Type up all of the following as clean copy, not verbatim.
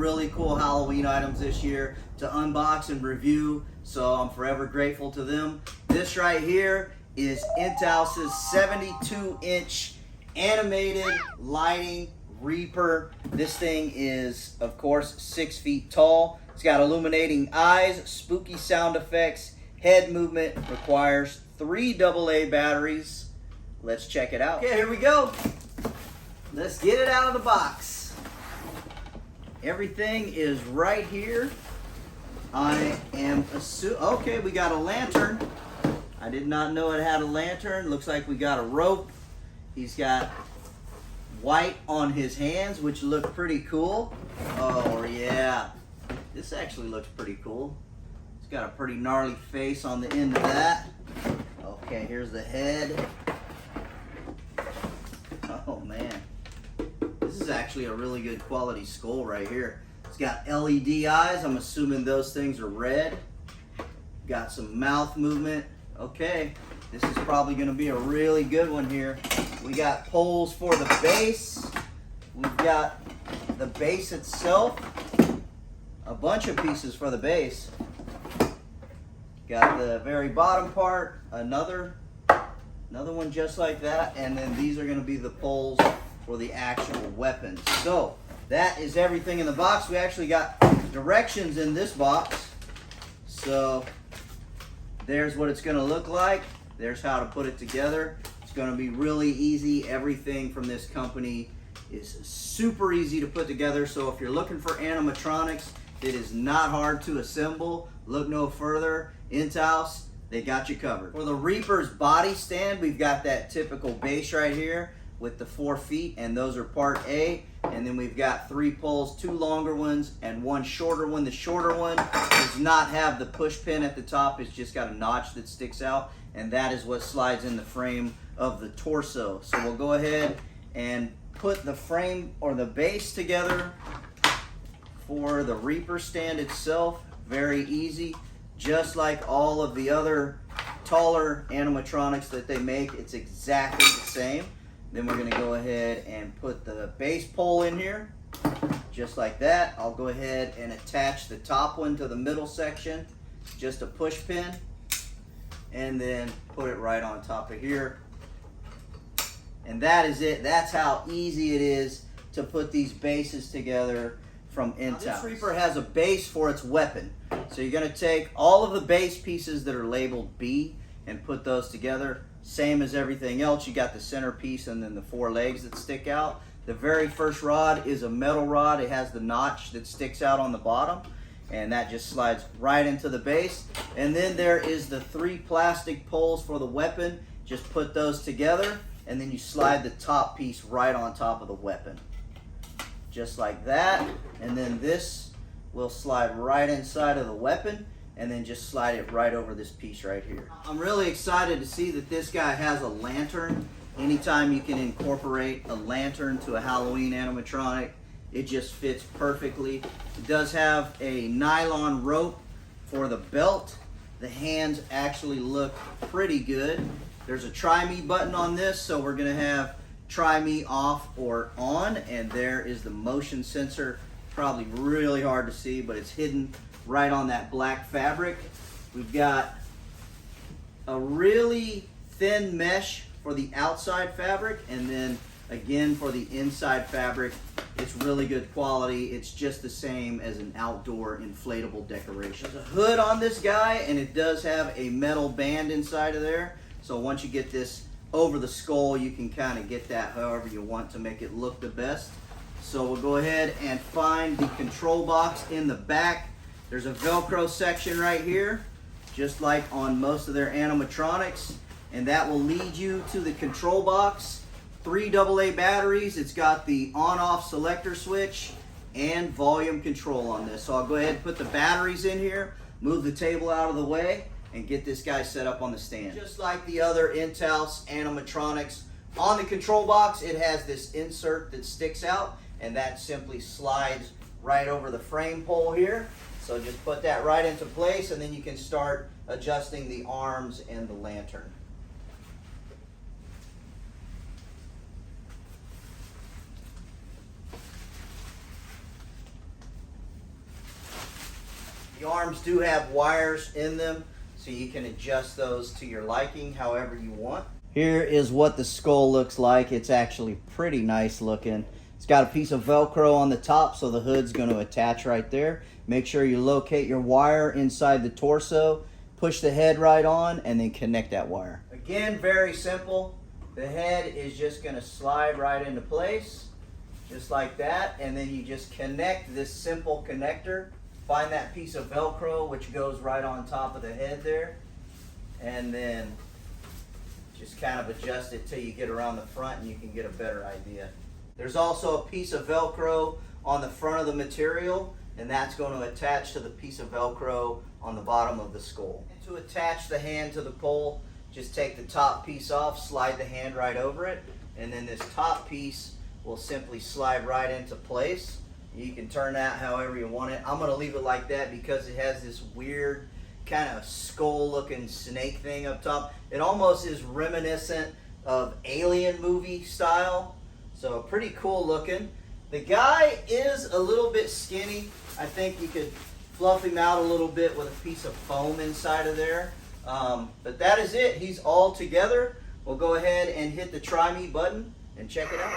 really cool Halloween items this year to unbox and review, so I'm forever grateful to them. This right here is ENTEHAUS's 72-inch animated lighting Reaper. This thing is, of course, 6 feet tall. It's got illuminating eyes, spooky sound effects, head movement, requires 3 AA batteries. Let's check it out. Okay, here we go. Let's get it out of the box. Everything is right here. I am assuming, okay, we got a lantern. I did not know it had a lantern. Looks like we got a rope. He's got white on his hands, which look pretty cool. Oh yeah, this actually looks pretty cool. It's got a pretty gnarly face on the end of that. Okay, here's the head. Oh man, this is actually a really good quality skull right here. It's got LED eyes. I'm assuming those things are red. Got some mouth movement. Okay, this is probably going to be a really good one here. We got poles for the base. We've got the base itself. A bunch of pieces for the base. Got the very bottom part. Another one just like that. And then these are going to be the poles for the actual weapons. So that is everything in the box. We actually got directions in this box. So there's what it's going to look like. There's how to put it together. It's going to be really easy. Everything from this company is super easy to put together. So if you're looking for animatronics, it is not hard to assemble. Look no further. ENTEHAUS, they got you covered. For the Reaper's body stand, we've got that typical base right here with the 4 feet, and those are part A. And then we've got 3 poles, 2 longer ones and 1 shorter one. The shorter one does not have the push pin at the top. It's just got a notch that sticks out, and that is what slides in the frame of the torso. So we'll go ahead and put the frame or the base together for the Reaper stand itself. Very easy. Just like all of the other taller animatronics that they make, it's exactly the same. Then we're going to go ahead and put the base pole in here, just like that. I'll go ahead and attach the top one to the middle section, just a push pin, and then put it right on top of here. And that is it. That's how easy it is to put these bases together from ENTEHAUS. This Reaper has a base for its weapon. So you're going to take all of the base pieces that are labeled B and put those together. Same as everything else. You got the centerpiece and then the 4 legs that stick out. The very first rod is a metal rod. It has the notch that sticks out on the bottom, and that just slides right into the base. And then there is the 3 plastic poles for the weapon. Just put those together, and then you slide the top piece right on top of the weapon. Just like that. And then this will slide right inside of the weapon, and then just slide it right over this piece right here. I'm really excited to see that this guy has a lantern. Anytime you can incorporate a lantern to a Halloween animatronic, it just fits perfectly. It does have a nylon rope for the belt. The hands actually look pretty good. There's a try me button on this, so we're gonna have try me off or on, and there is the motion sensor. Probably really hard to see, but it's hidden right on that black fabric. We've got a really thin mesh for the outside fabric, and then again for the inside fabric, it's really good quality. It's just the same as an outdoor inflatable decoration. There's a hood on this guy, and it does have a metal band inside of there. So once you get this over the skull, you can kind of get that however you want to make it look the best. So we'll go ahead and find the control box in the back. There's a Velcro section right here, just like on most of their animatronics, and that will lead you to the control box. 3 AA batteries. It's got the on-off selector switch and volume control on this. So I'll go ahead and put the batteries in here, move the table out of the way, and get this guy set up on the stand. Just like the other ENTEHAUS animatronics, on the control box it has this insert that sticks out, and that simply slides right over the frame pole here. So just put that right into place, and then you can start adjusting the arms and the lantern. The arms do have wires in them, so you can adjust those to your liking however you want. Here is what the skull looks like. It's actually pretty nice looking. It's got a piece of Velcro on the top, so the hood's going to attach right there. Make sure you locate your wire inside the torso, push the head right on, and then connect that wire. Again, very simple. The head is just going to slide right into place, just like that, and then you just connect this simple connector. Find that piece of Velcro which goes right on top of the head there, and then just kind of adjust it till you get around the front and you can get a better idea. There's also a piece of Velcro on the front of the material, and that's going to attach to the piece of Velcro on the bottom of the skull. And to attach the hand to the pole, just take the top piece off, slide the hand right over it, and then this top piece will simply slide right into place. You can turn that however you want it. I'm going to leave it like that because it has this weird kind of skull looking snake thing up top. It almost is reminiscent of Alien movie style, so pretty cool looking. The guy is a little bit skinny. I think you could fluff him out a little bit with a piece of foam inside of there. But that is it. He's all together. We'll go ahead and hit the try me button and check it out.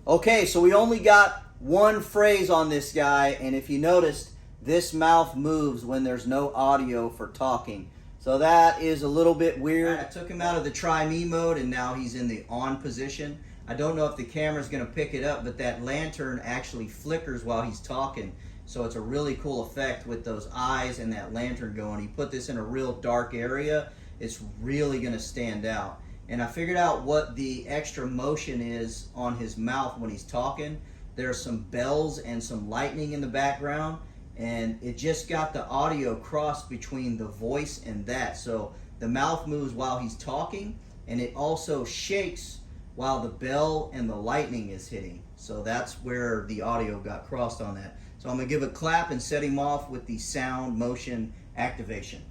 Okay, so we only got one phrase on this guy, and if you noticed, this mouth moves when there's no audio for talking. So that is a little bit weird. I took him out of the try me mode, and now he's in the on position. I don't know if the camera's going to pick it up, but that lantern actually flickers while he's talking. So it's a really cool effect with those eyes and that lantern going. You put this in a real dark area, it's really going to stand out. And I figured out what the extra motion is on his mouth when he's talking. There's some bells and some lightning in the background, and it just got the audio crossed between the voice and that. So the mouth moves while he's talking, and it also shakes while the bell and the lightning is hitting. So that's where the audio got crossed on that. So I'm going to give a clap and set him off with the sound motion activation.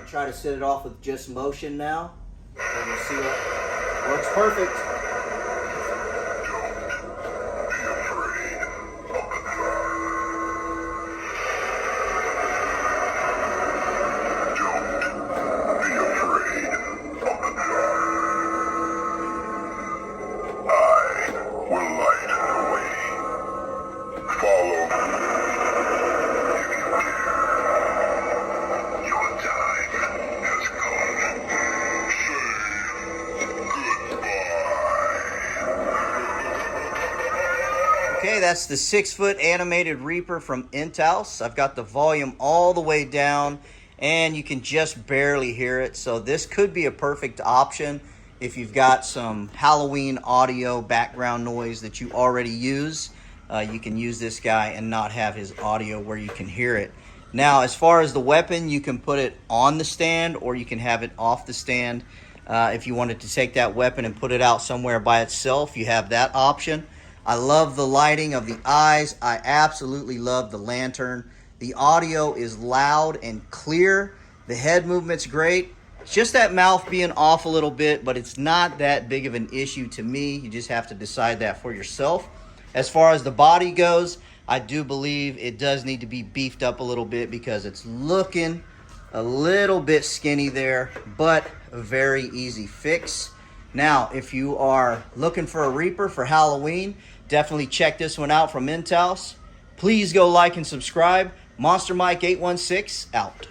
Try to set it off with just motion now, and you'll see what works perfect. Okay, that's the 6-foot animated Reaper from ENTEHAUS. I've got the volume all the way down, and you can just barely hear it. So this could be a perfect option if you've got some Halloween audio background noise that you already use. You can use this guy and not have his audio where you can hear it. Now, as far as the weapon, you can put it on the stand or you can have it off the stand. If you wanted to take that weapon and put it out somewhere by itself, you have that option. I love the lighting of the eyes. I absolutely love the lantern. The audio is loud and clear. The head movement's great. It's just that mouth being off a little bit, but it's not that big of an issue to me. You just have to decide that for yourself. As far as the body goes, I do believe it does need to be beefed up a little bit because it's looking A little bit skinny there, but a very easy fix. Now, if you are looking for a Reaper for Halloween, definitely check this one out from ENTEHAUS. Please go like and subscribe. Monster Mike 816 out.